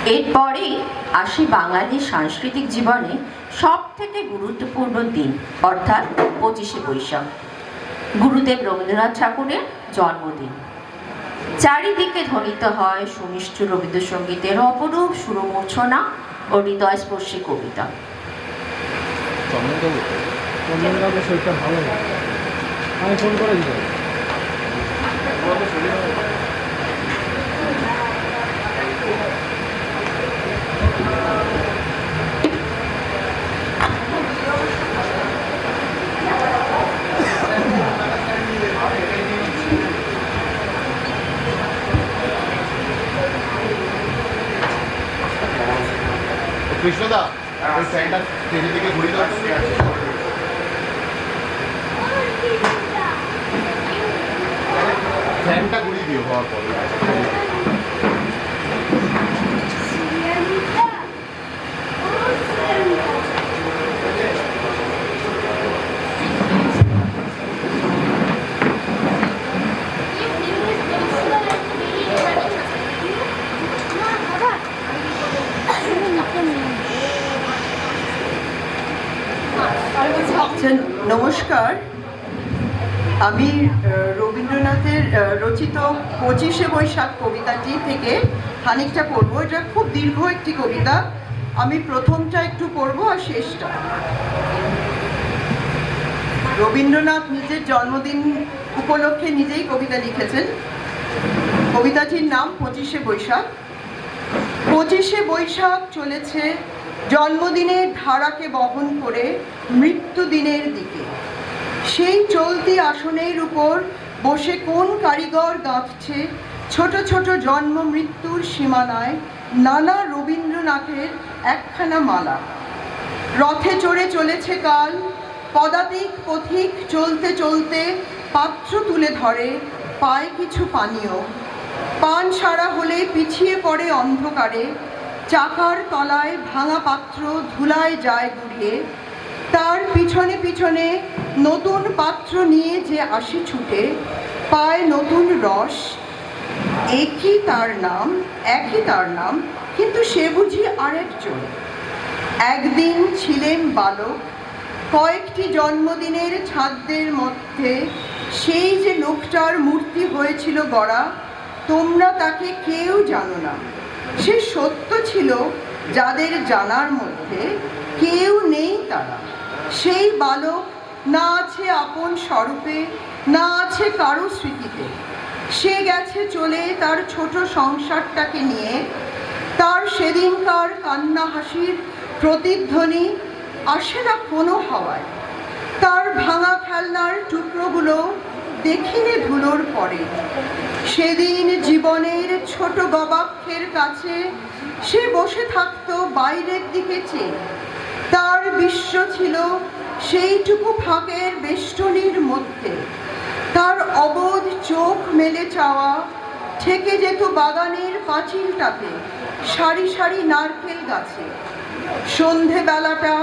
এরপরেই আসি বাঙালির সাংস্কৃতিক জীবনে সব থেকে গুরুত্বপূর্ণ দিন, অর্থাৎ 25শে বৈশাখ, গুরুদেব রবীন্দ্রনাথ ঠাকুরের জন্মদিন। চারিদিকে ধ্বনিত হয় সুমিষ্ট রবীন্দ্রসঙ্গীতের অপরূপ সুরমূর্ছনা ও হৃদয়স্পর্শী কবিতা। কৃষ্ণদা ওই ফ্যানটা স্টেজের দিকে ঘুরিয়ে দাও। ফ্যানটা ঘুরিয়ে দিও হওয়ার পরে। নমস্কার, আমি রবীন্দ্রনাথের রচিত 25শে বৈশাখ কবিতাটি থেকে খানিকটা পড়ব। এটা খুব দীর্ঘ একটি কবিতা, আমি প্রথমটা একটু পড়ব আর শেষটা। রবীন্দ্রনাথ নিজের জন্মদিন উপলক্ষে নিজেই কবিতা লিখেছেন। কবিতাটির নাম 25শে বৈশাখ। 25শে বৈশাখ চলেছে জন্মদিনের ধারাকে বহন করে মৃত্যুদিনের দিকে। সেই চলতি আসনের উপর বসে কোন কারিগর গাঁথছে ছোট ছোট জন্ম মৃত্যুর সীমানায় নানা রবীন্দ্রনাথের একখানা মালা। রথে চড়ে চলেছে কাল, পদাতিক পথিক চলতে চলতে পাত্র তুলে ধরে, পায় কিছু পানীয়। পান সারা হলে পিছিয়ে পড়ে অন্ধকারে, চাকার তলায় ভাঙা পাত্র ধুলায় যায় গুড়িয়ে। তার পিছনে পিছনে নতুন পাত্র নিয়ে যে আসে ছুটে, পায় নতুন রস। একই তার নাম, কিন্তু সে বুঝি আরেকজন। একদিন ছিলেন বালক, কয়েকটি জন্মদিনের ছাদদের মধ্যে সেই যে লোকটার মূর্তি হয়েছিল গড়া, তোমরা তাকে কেউ জানো না। সে সত্য ছিল যাদের জানার মধ্যে, কেউ নেই তারা। সেই বালক না আছে আপন স্বরূপে, না আছে কারো স্মৃতিতে। সে গেছে চলে তার ছোট সংসারটাকে নিয়ে। তার সেদিনকার কান্না হাসির প্রতিধ্বনি আসে না কোনো হাওয়ায়। তার ভাঙা খেলনার টুকরোগুলো দেখিনে ধুলোর পরে। সেদিন জীবনের ছোট গবাক্ষের কাছে সে বসে থাকতো বাইরের দিকে চেয়ে। তার বিশ্ব ছিল সেইটুকু ফাঁকের বেষ্টনীর মধ্যে। তার অবোধ চোখ মেলে চাওয়া থেকে যেত বাগানের পাঁচিলটাতে, সারি সারি নারকেল গাছে। সন্ধেবেলাটা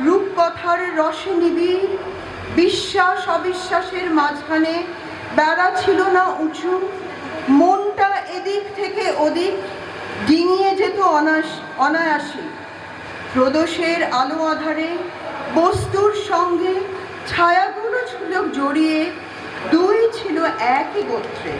রূপকথার রসে নিবিড়। বিশ্বাস অবিশ্বাসের মাঝখানে বেড়া ছিল না উঁচু। মনটা এদিক থেকে ওদিক ডিঙিয়ে যেত অনায়াসে। প্রদোষের আলো আধারে বস্তুর সঙ্গে ছায়াগুলো ছিল জড়িয়ে, দুই ছিল একই গোত্রে।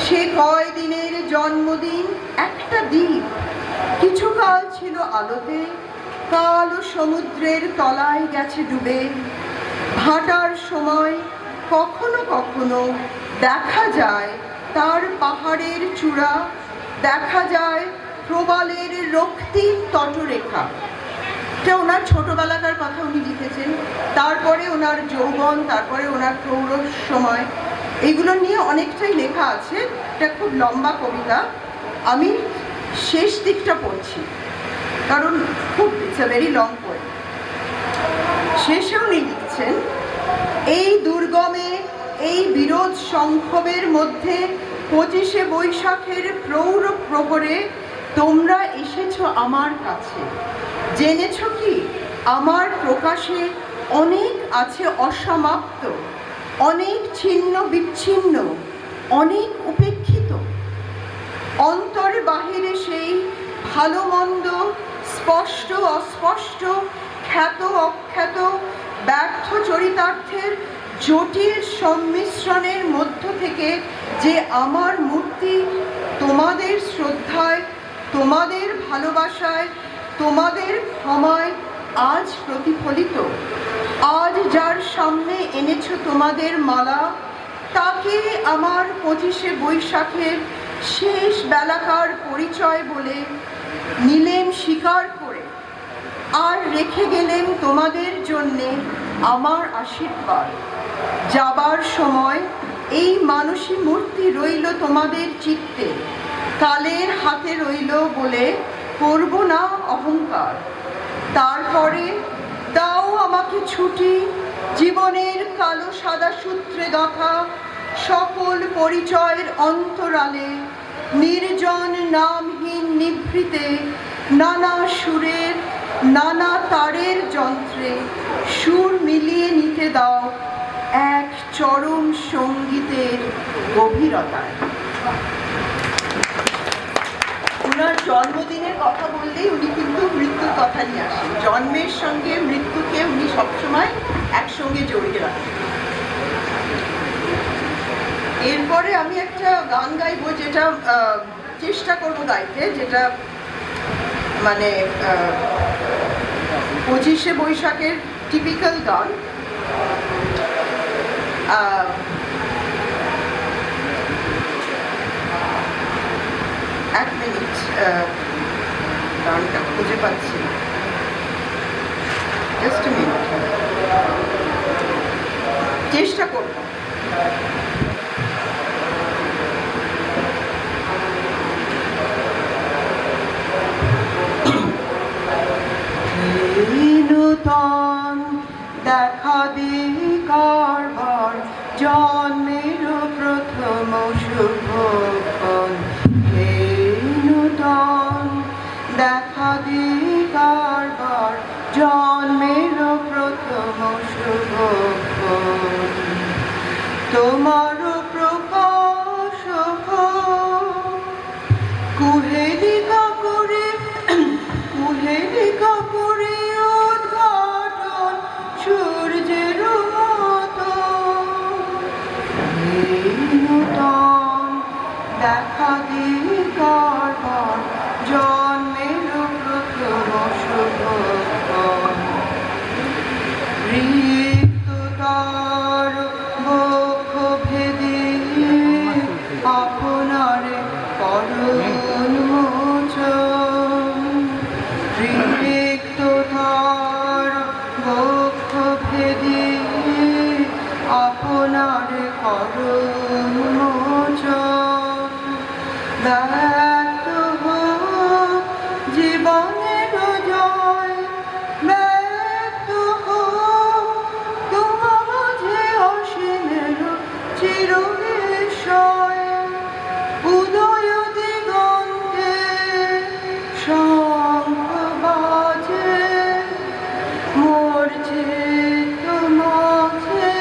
সে কয়দিনের জন্মদিন একটা দ্বীপ, কিছুকাল ছিল আলোতে, কালো সমুদ্রের তলায় গেছে ডুবে। ভাটার সময় কখনো কখনো দেখা যায় তার পাহাড়ের চূড়া, দেখা যায় প্রবালের রক্তিম তটরেখা। এটা ওনার ছোটবেলাকার কথা উনি লিখেছেন। তারপরে ওনার যৌবন, তারপরে ওনার প্রৌঢ় সময়, এগুলো নিয়ে অনেকটাই লেখা আছে। এটা খুব লম্বা কবিতা, আমি শেষ দিকটা পড়ছি কারণ খুব it's a very long poem. শেষে উনি লিখছেন, এই দুর্গমে, এই বিরোধ সংক্ষোভের মধ্যে 25শে বৈশাখের প্রৌঢ় প্রহরে তোমরা এসেছো আমার কাছে। জেনেছ কি আমার প্রকাশে অনেক আছে অসমাপ্ত, অনেক ছিন্ন বিচ্ছিন্ন, অনেক উপেক্ষিত। অন্তরে বাহিরে সেই ভালো মন্দ, স্পষ্ট অস্পষ্ট, খ্যাত অখ্যাত, ব্যর্থ চরিতার্থের জটিল সংমিশ্রণের মধ্য থেকে যে আমার মূর্তি তোমাদের শ্রদ্ধায়, তোমাদের ভালোবাসায়, তোমাদের ক্ষমায় আজ প্রতিফলিত। আজ যার সামনে এনেছো তোমাদের মালা, তাকে আমার 25শে বৈশাখের শেষ বেলাকার পরিচয় বলে নিলেম স্বীকার করে, আর রেখে গেলেন তোমাদের জন্যে আমার আশীর্বাদ। যাবার সময় এই মানসী মূর্তি রইল তোমাদের চিত্তে, কালের হাতে রইল বলে করব না অহংকার। তারপরে দাও আমাকে ছুটি জীবনের কালো সাদা সূত্রে গাঁথা সকল পরিচয়ের অন্তরালে, নির্জন নামহীন নিভৃতে, নানা সুরের নানা তারের যন্ত্রে সুর মিলিয়ে নিতে দাও এক চরম সঙ্গীতের গভীরতায়। ওনার জন্মদিনের কথা বললেই উনি কিন্তু মৃত্যুর কথা নিয়ে আসেন। জন্মের সঙ্গে মৃত্যুকে উনি সবসময় একসঙ্গে জড়িয়ে রাখেন। এরপরে আমি একটা গান গাইবো, যেটা চেষ্টা করবো গাইতে, যেটা মানে 25শে বৈশাখের টিপিক্যাল গান। এক মিনিট, গানটা খুঁজে পাচ্ছি না, জাস্ট আ মিনিট, চেষ্টা করবো। নূতন দেখা দিই কারবার, জন্মের প্রথম শুভক্ষণ। হে নূতন দেখা দিই কারবার, জন্মের প্রথম শুভক্ষণ। তোমার প্রকাশ কুহেলিকা করে, কুহেলিকা করে উদ্ঘাটন সূর্যের মতো। নূতন দেখা দিই কারবার, জন্মের প্রথম শুভক্ষণ। রিক্ত তার বক্ষ ভেদে আপনার করুণ মোচন। রিক্ত তার বক্ষ ভেদে আপনার করুণ মোচন। ব্যক্ত হোক জীবনের জয়, ব্যক্ত হোক তোমা মাঝে অসীমের চিরবিস্ময়। উদয় দিগন্তে শঙ্খ বাজে, মোর চিত্ত মাঝে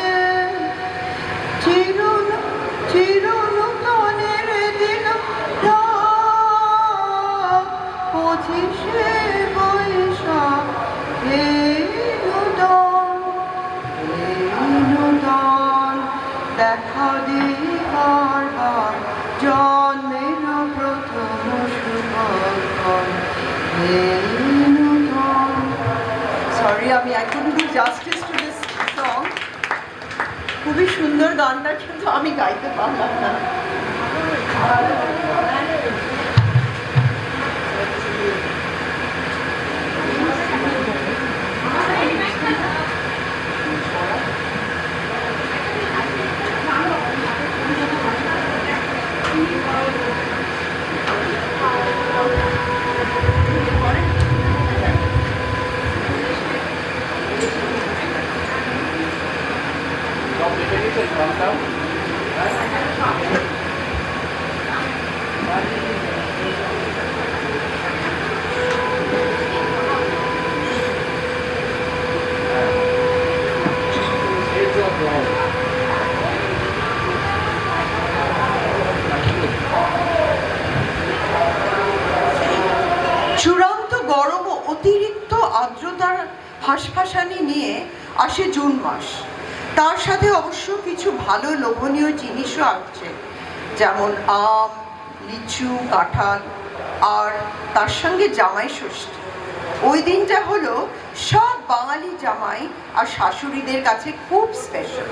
চিরনূতনের দিন। 25শে বৈশাখ, হে নূতন, হে নূতন দেখা দিই কারবার, জন্মের প্রথম শুভক্ষণ। হে নূতন। সরি, আমি I couldn't do justice to this song. খুবই সুন্দর গানটা, কিন্তু আমি গাইতে পারলাম না। চূড়ান্ত গরম ও অতিরিক্ত আর্দ্রতার হাঁসফাঁসানি নিয়ে আসে জুন মাস। তার সাথে অবশ্য কিছু ভালো লোভনীয় জিনিসও আসছে, যেমন আম, লিচু, কাঁঠাল, আর তার সঙ্গে জামাই ষষ্ঠী। ওই দিনটা হলো সব বাঙালি জামাই আর শাশুড়িদের কাছে খুব স্পেশাল।